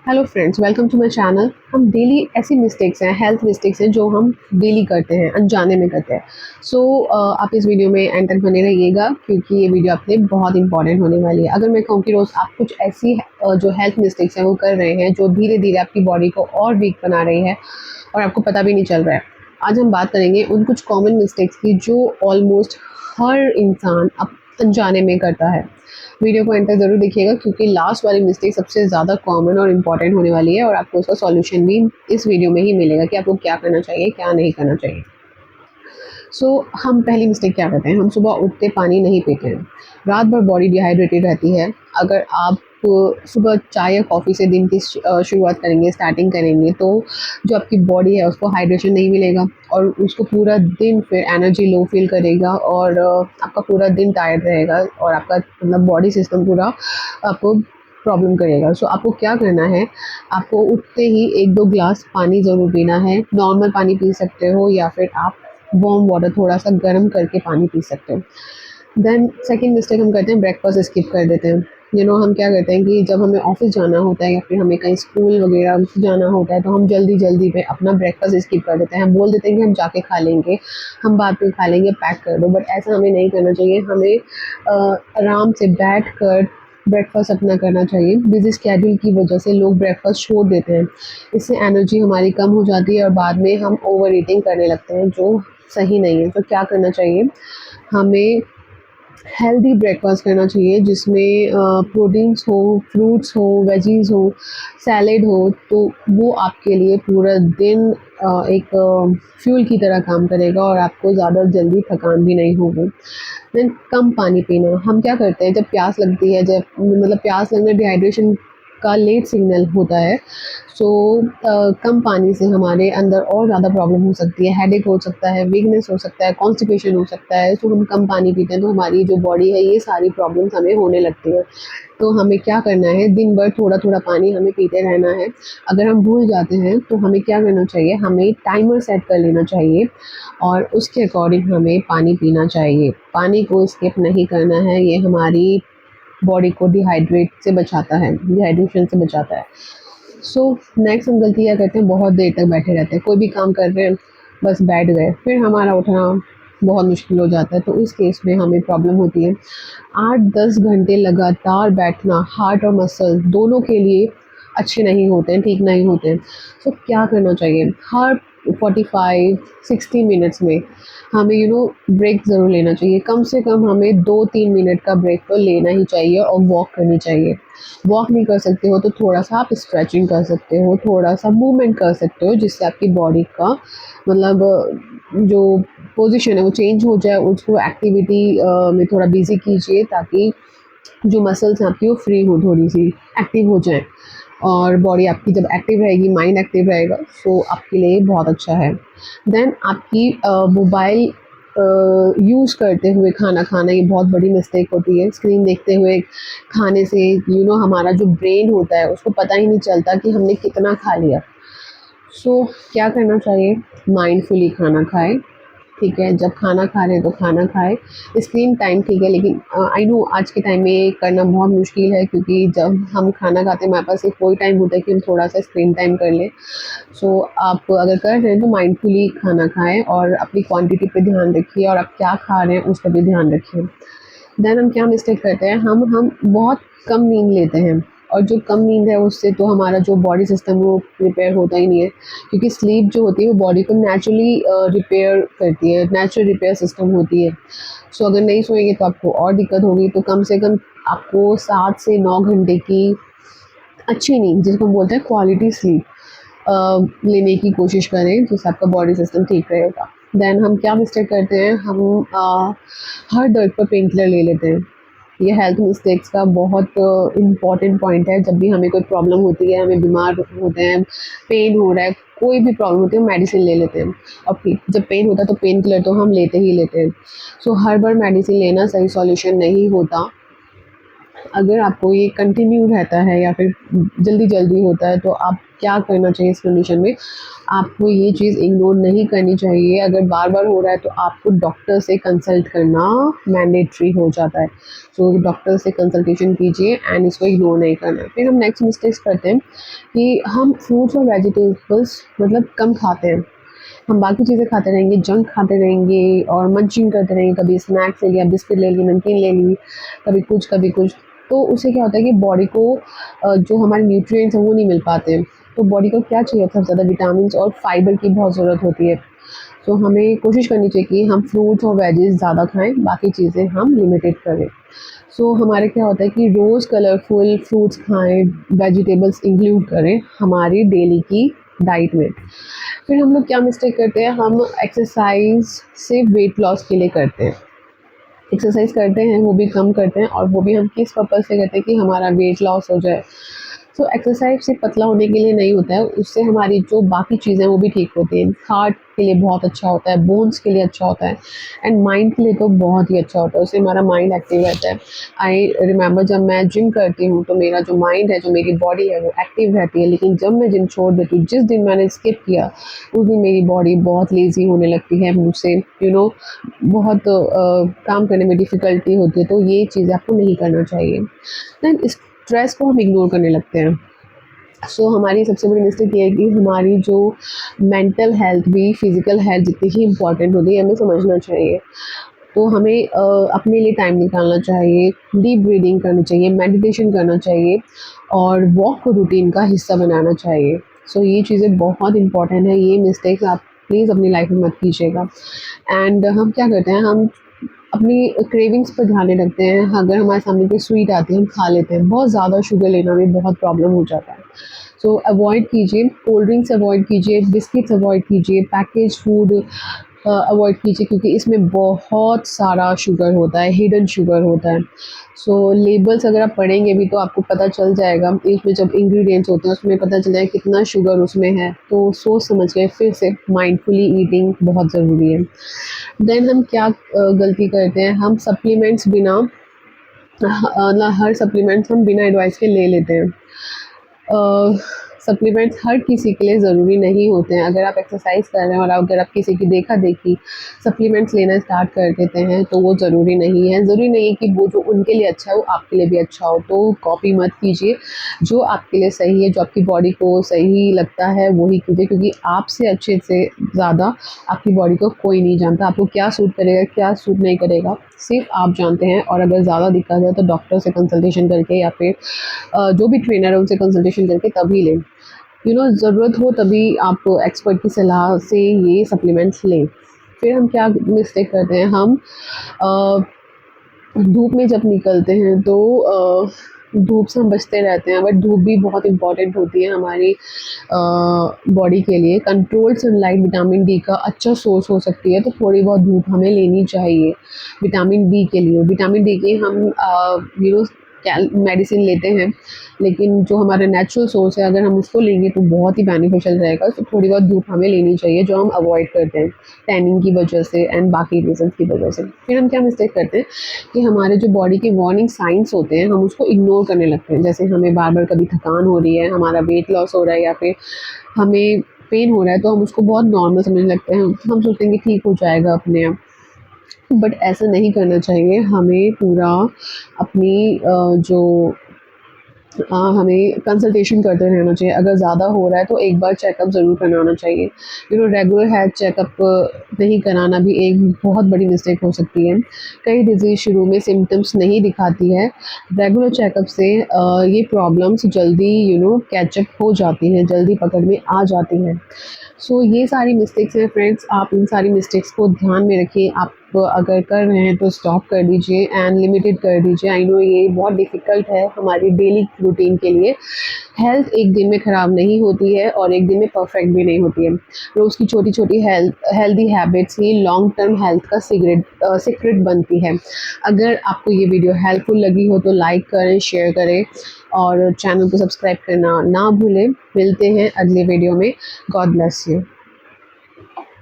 Hello friends, welcome to my channel. हम daily ऐसी mistakes हैं, हेल्थ मिस्टेक्स हैं जो हम डेली करते हैं, अनजाने में करते हैं। सो आप इस वीडियो में एंड तक बने रहिएगा क्योंकि ये वीडियो आपके लिए बहुत इंपॉर्टेंट होने वाली है। अगर मैं कहूँ कि रोज़ आप कुछ ऐसी जो हेल्थ मिस्टेक्स हैं वो कर रहे हैं जो धीरे धीरे आपकी बॉडी को और वीक बना रही है और आपको पता भी नहीं चल रहा है। आज हम बात करेंगे उन कुछ कॉमन मिस्टेक्स की जो ऑलमोस्ट हर इंसान अब अनजाने में करता है। वीडियो को एंड तक ज़रूर देखिएगा क्योंकि लास्ट वाली मिस्टेक सबसे ज़्यादा कॉमन और इम्पॉर्टेंट होने वाली है और आपको उसका सॉल्यूशन भी इस वीडियो में ही मिलेगा कि आपको क्या करना चाहिए, क्या नहीं करना चाहिए। हम पहली मिस्टेक क्या करते हैं, हम सुबह उठते पानी नहीं पीते हैं। रात भर बॉडी डिहाइड्रेटेड रहती है। अगर आप सुबह चाय या कॉफ़ी से दिन की शुरुआत करेंगे, स्टार्टिंग करेंगे, तो जो आपकी बॉडी है उसको हाइड्रेशन नहीं मिलेगा और उसको पूरा दिन फिर एनर्जी लो फील करेगा और आपका पूरा दिन टायर्ड रहेगा और आपका मतलब बॉडी सिस्टम पूरा आपको प्रॉब्लम करेगा। आपको क्या करना है, आपको उठते ही 1-2 ग्लास पानी ज़रूर पीना है। नॉर्मल पानी पी सकते हो या फिर आप वार्म वाटर थोड़ा-सा गर्म करके पानी पी सकते हो। देन सेकंड मिस्टेक हम करते हैं, ब्रेकफास्ट स्किप कर देते हैं। हम क्या करते हैं कि जब हमें ऑफ़िस जाना होता है या फिर हमें कहीं स्कूल वगैरह जाना होता है तो हम जल्दी-जल्दी में अपना ब्रेकफास्ट स्किप कर देते हैं। हम बोल देते हैं कि हम जाके खा लेंगे, हम बाद में खा लेंगे, पैक कर दो। बट ऐसा हमें नहीं करना चाहिए। हमें आराम से बैठकर ब्रेकफास्ट अपना करना चाहिए। बिज़ी शेड्यूल की वजह से लोग ब्रेकफास्ट छोड़ देते हैं। इससे एनर्जी हमारी कम हो जाती है और बाद में हम ओवर ईटिंग करने लगते हैं जो सही नहीं है। तो क्या करना चाहिए, हमें हेल्दी ब्रेकफास्ट करना चाहिए जिसमें प्रोटीन्स हो, फ्रूट्स हो, वेजीज़ हो, सैलेड हो, तो वो आपके लिए पूरा दिन एक फ्यूल की तरह काम करेगा और आपको ज़्यादा जल्दी थकान भी नहीं होगी। देन कम पानी पीना। हम क्या करते हैं, जब प्यास लगती है, जब मतलब प्यास लगना डिहाइड्रेशन का लेट सिग्नल होता है। कम पानी से हमारे अंदर और ज़्यादा प्रॉब्लम हो सकती है, हेडेक हो सकता है, वीकनेस हो सकता है, कॉन्स्टिपेशन हो सकता है। हम कम पानी पीते हैं तो हमारी जो बॉडी है ये सारी प्रॉब्लम्स हमें होने लगती है। तो हमें क्या करना है, दिन भर थोड़ा-थोड़ा पानी हमें पीते रहना है। अगर हम भूल जाते हैं तो हमें क्या करना चाहिए, हमें टाइमर सेट कर लेना चाहिए और उसके अकॉर्डिंग हमें पानी पीना चाहिए। पानी को स्किप नहीं करना है, ये हमारी बॉडी को डिहाइड्रेशन से बचाता है। नेक्स्ट हम गलती क्या करते हैं, बहुत देर तक बैठे रहते हैं। कोई भी काम कर रहे हैं, बस बैठ गए, फिर हमारा उठना बहुत मुश्किल हो जाता है। तो इस केस में हमें प्रॉब्लम होती है। 8-10 घंटे लगातार बैठना हार्ट और मसल दोनों के लिए अच्छे नहीं होते हैं, ठीक नहीं होते हैं। क्या करना चाहिए, हर 45-60 मिनट्स में हमें ब्रेक ज़रूर लेना चाहिए। कम से कम हमें 2-3 मिनट का ब्रेक तो लेना ही चाहिए और वॉक करनी चाहिए। वॉक नहीं कर सकते हो तो थोड़ा-सा आप स्ट्रेचिंग कर सकते हो, थोड़ा-सा मूवमेंट कर सकते हो जिससे आपकी बॉडी का मतलब जो पोज़ीशन है वो चेंज हो जाए। उसको एक्टिविटी में थोड़ा बिज़ी कीजिए ताकि जो मसल्स हैं आपकी वो फ्री हो, थोड़ी-सी एक्टिव हो जाएँ और बॉडी आपकी जब एक्टिव रहेगी, माइंड एक्टिव रहेगा, आपके लिए बहुत अच्छा है। देन आपकी मोबाइल यूज़ करते हुए खाना खाना ये बहुत बड़ी मिस्टेक होती है। स्क्रीन देखते हुए खाने से हमारा जो ब्रेन होता है उसको पता ही नहीं चलता कि हमने कितना खा लिया। क्या करना चाहिए, माइंडफुली खाना खाएँ, ठीक है? जब खाना खा रहे हैं तो खाना खाएँ। स्क्रीन टाइम ठीक है, लेकिन आई नो आज के टाइम में करना बहुत मुश्किल है क्योंकि जब हम खाना खाते हैं हमारे पास सिर्फ वही टाइम होता है कि हम थोड़ा-सा स्क्रीन टाइम कर लें। आप अगर कर रहे हैं तो माइंडफुली खाना खाएँ और अपनी क्वांटिटी पे ध्यान रखिए और आप क्या खा रहे हैं उस पे भी ध्यान रखिए। देन हम क्या मिस्टेक करते हैं, हम बहुत कम नींद लेते हैं और जो कम नींद है उससे तो हमारा जो बॉडी सिस्टम वो प्रिपेयर होता ही नहीं है क्योंकि स्लीप जो होती है वो बॉडी को नेचुरली रिपेयर करती है, नेचुरल रिपेयर सिस्टम होती है। अगर नहीं सोएंगे तो आपको और दिक्कत होगी। तो कम से कम आपको 7 से 9 घंटे की अच्छी नींद, जिसको बोलते हैं क्वालिटी स्लीप, लेने की कोशिश करें जिससे आपका बॉडी सिस्टम ठीक रहेगा। देन हम क्या मिस्टेक करते हैं, हम हर दर्द पर पेन किलर ले लेते हैं। ये हेल्थ मिस्टेक्स का बहुत इम्पॉर्टेंट पॉइंट है। जब भी हमें कोई प्रॉब्लम होती है, हमें बीमार होते हैं, पेन हो रहा है, कोई भी प्रॉब्लम होती है, मेडिसिन ले लेते हैं और फिर जब पेन होता है तो पेन किलर तो हम लेते ही लेते हैं। हर बार मेडिसिन लेना सही सॉल्यूशन नहीं होता। अगर आपको ये कंटिन्यू रहता है या फिर जल्दी-जल्दी होता है, तो आप क्या करना चाहिए इस कंडीशन में? आपको ये चीज़ इग्नोर नहीं करनी चाहिए। अगर बार-बार हो रहा है तो आपको डॉक्टर से कंसल्ट करना मैंडेटरी हो जाता है। तो डॉक्टर से कंसल्टेशन कीजिए एंड इसको इग्नोर नहीं करना है। फिर हम नेक्स्ट मिस्टेक्स करते हैं कि हम फ्रूट्स और वेजिटेबल्स मतलब कम खाते हैं। हम बाकी चीज़ें खाते रहेंगे, जंक खाते रहेंगे और मंचिंग करते रहेंगे, कभी स्नैक्स ले लिया, बिस्किट ले ली, नमकीन ले ली, कभी कुछ, कभी कुछ। तो उससे क्या होता है कि बॉडी को जो हमारे न्यूट्रिएंट्स हैं वो नहीं मिल पाते हैं। तो बॉडी को क्या चाहिए सबसे ज़्यादा विटामिन्स और फाइबर की बहुत ज़रूरत होती है। तो हमें कोशिश करनी चाहिए कि हम फ्रूट्स और वेजिज़ ज़्यादा खाएँ, बाकी चीज़ें हम लिमिटेड करें। सो हमारे क्या होता है कि रोज़ कलरफुल फ्रूट्स खाएँ, वेजिटेबल्स इंक्लूड करें हमारी डेली की डाइट में। फिर हम लोग क्या मिस्टेक करते हैं, हम एक्सरसाइज सिर्फ वेट लॉस के लिए करते हैं। एक्सरसाइज करते हैं वो भी कम करते हैं और वो भी हम किस पर्पज़ से करते हैं कि हमारा वेट लॉस हो जाए। तो एक्सरसाइज सिर्फ पतला होने के लिए नहीं होता है, उससे हमारी जो बाकी चीज़ें हैं वो भी ठीक होती हैं। हार्ट के लिए बहुत अच्छा होता है, बोन्स के लिए अच्छा होता है एंड माइंड के लिए तो बहुत ही अच्छा होता है, उससे हमारा माइंड एक्टिव रहता है। आई रिमेंबर जब मैं जिम करती हूँ तो मेरा जो माइंड है, जो मेरी बॉडी है वो एक्टिव रहती है, लेकिन जब मैं जिम छोड़ देती हूँ, जिस दिन मैंने स्किप किया उस दिन मेरी बॉडी बहुत लेज़ी होने लगती है, मुझसे बहुत काम करने में डिफ़िकल्टी होती है। तो ये चीज़ें आपको नहीं करना चाहिए। देन स्ट्रेस को हम इग्नोर करने लगते हैं। सो हमारी सबसे बड़ी मिस्टेक ये है कि हमारी जो मेंटल हेल्थ भी फिज़िकल हेल्थ जितनी ही इम्पॉर्टेंट होती है, हमें समझना चाहिए। तो हमें अपने लिए टाइम निकालना चाहिए, डीप ब्रीदिंग करनी चाहिए, मेडिटेशन करना चाहिए और वॉक को रूटीन का हिस्सा बनाना चाहिए। सो ये चीज़ें बहुत इम्पॉर्टेंट है, ये मिस्टेक्स आप प्लीज़ अपनी लाइफ में मत कीजिएगा। एंड हम क्या करते हैं, हम अपनी क्रेविंग्स पर ध्यान नहीं रखते हैं। अगर हमारे सामने कोई स्वीट आती है हम खा लेते हैं, बहुत ज़्यादा शुगर लेना भी बहुत प्रॉब्लम हो जाता है। सो अवॉइड कीजिए, कोल्ड ड्रिंक्स अवॉइड कीजिए, बिस्किट्स अवॉइड कीजिए, पैकेज फूड अवॉइड कीजिए, क्योंकि इसमें बहुत सारा शुगर होता है, हिडन शुगर होता है। सो लेबल्स अगर आप पढ़ेंगे भी तो आपको पता चल जाएगा, इसमें जब इंग्रेडिएंट्स होते हैं उसमें पता चल जाएगा कितना शुगर उसमें है। तो सोच समझ के फिर से माइंडफुली ईटिंग बहुत ज़रूरी है। देन हम क्या गलती करते हैं, हम सप्लीमेंट्स बिना ना हर सप्लीमेंट्स हम बिना एडवाइस के ले लेते हैं। सप्लीमेंट्स हर किसी के लिए ज़रूरी नहीं होते हैं। अगर आप एक्सरसाइज कर रहे हैं और अगर आप किसी की देखा-देखी सप्लीमेंट्स लेना स्टार्ट कर देते हैं तो वो ज़रूरी नहीं है। ज़रूरी नहीं है कि वो जो उनके लिए अच्छा है वो आपके लिए भी अच्छा हो। तो कॉपी मत कीजिए, जो आपके लिए सही है, जो आपकी बॉडी को सही लगता है वही कीजिए, क्योंकि आपसे अच्छे से ज़्यादा आपकी बॉडी को कोई नहीं जानता। आपको क्या सूट करेगा, क्या सूट नहीं करेगा, सिर्फ़ आप जानते हैं। और अगर ज़्यादा दिक्कत है तो डॉक्टर से कंसल्टेशन करके या फिर जो भी ट्रेनर है उनसे कंसल्टेशन करके तभी लें। ज़रूरत हो तभी आप एक्सपर्ट की सलाह से ये सप्लीमेंट्स लें। फिर हम क्या मिस्टेक करते हैं, हम अ, धूप में जब निकलते हैं तो धूप से हम बचते रहते हैं, बट धूप भी बहुत इम्पॉर्टेंट होती है हमारी बॉडी के लिए। कंट्रोल्ड सनलाइट विटामिन डी का अच्छा सोर्स हो सकती है, तो थोड़ी बहुत धूप हमें लेनी चाहिए विटामिन डी के लिए। विटामिन डी के हम मेडिसिन लेते हैं, लेकिन जो हमारा नेचुरल सोर्स है अगर हम उसको लेंगे तो बहुत ही बेनिफिशियल रहेगा। तो थोड़ी बहुत धूप हमें लेनी चाहिए, जो हम अवॉइड करते हैं टैनिंग की वजह से एंड बाकी रीजन की वजह से। फिर हम क्या मिस्टेक करते हैं कि हमारे जो बॉडी के वार्निंग साइंस होते हैं हम उसको इग्नोर करने लगते हैं। जैसे हमें बार बार कभी थकान हो रही है, हमारा वेट लॉस हो रहा है या फिर हमें पेन हो रहा है, तो हम उसको बहुत नॉर्मल समझने लगते हैं। हम सोचते हैं कि ठीक हो जाएगा अपने आप, बट ऐसा नहीं करना चाहिए। हमें पूरा अपनी जो हमें कंसल्टेशन करते रहना चाहिए। अगर ज़्यादा हो रहा है तो एक बार चेकअप ज़रूर कराना चाहिए। रेगुलर हेल्थ चेकअप नहीं कराना भी एक बहुत बड़ी मिस्टेक हो सकती है। कई डिज़ीज़ शुरू में सिम्पटम्स नहीं दिखाती है। रेगुलर चेकअप से ये प्रॉब्लम्स जल्दी कैचअप हो जाती हैं, जल्दी पकड़ में आ जाती हैं। सो ये सारी मिस्टेक्स हैं फ्रेंड्स, आप इन सारी मिस्टेक्स को ध्यान में रखिए। आप अगर कर रहे हैं तो स्टॉप कर दीजिए एंड लिमिटेड कर दीजिए। आई नो ये बहुत डिफ़िकल्ट है हमारी डेली रूटीन के लिए। हेल्थ एक दिन में ख़राब नहीं होती है और एक दिन में परफेक्ट भी नहीं होती है। रोज़ की छोटी-छोटी हेल्दी हैबिट्स ही लॉन्ग टर्म हेल्थ का सीक्रेट बनती है। अगर आपको ये वीडियो हेल्पफुल लगी हो तो लाइक करें, शेयर करें और चैनल को सब्सक्राइब करना ना भूलें। मिलते हैं अगले वीडियो में। God bless you.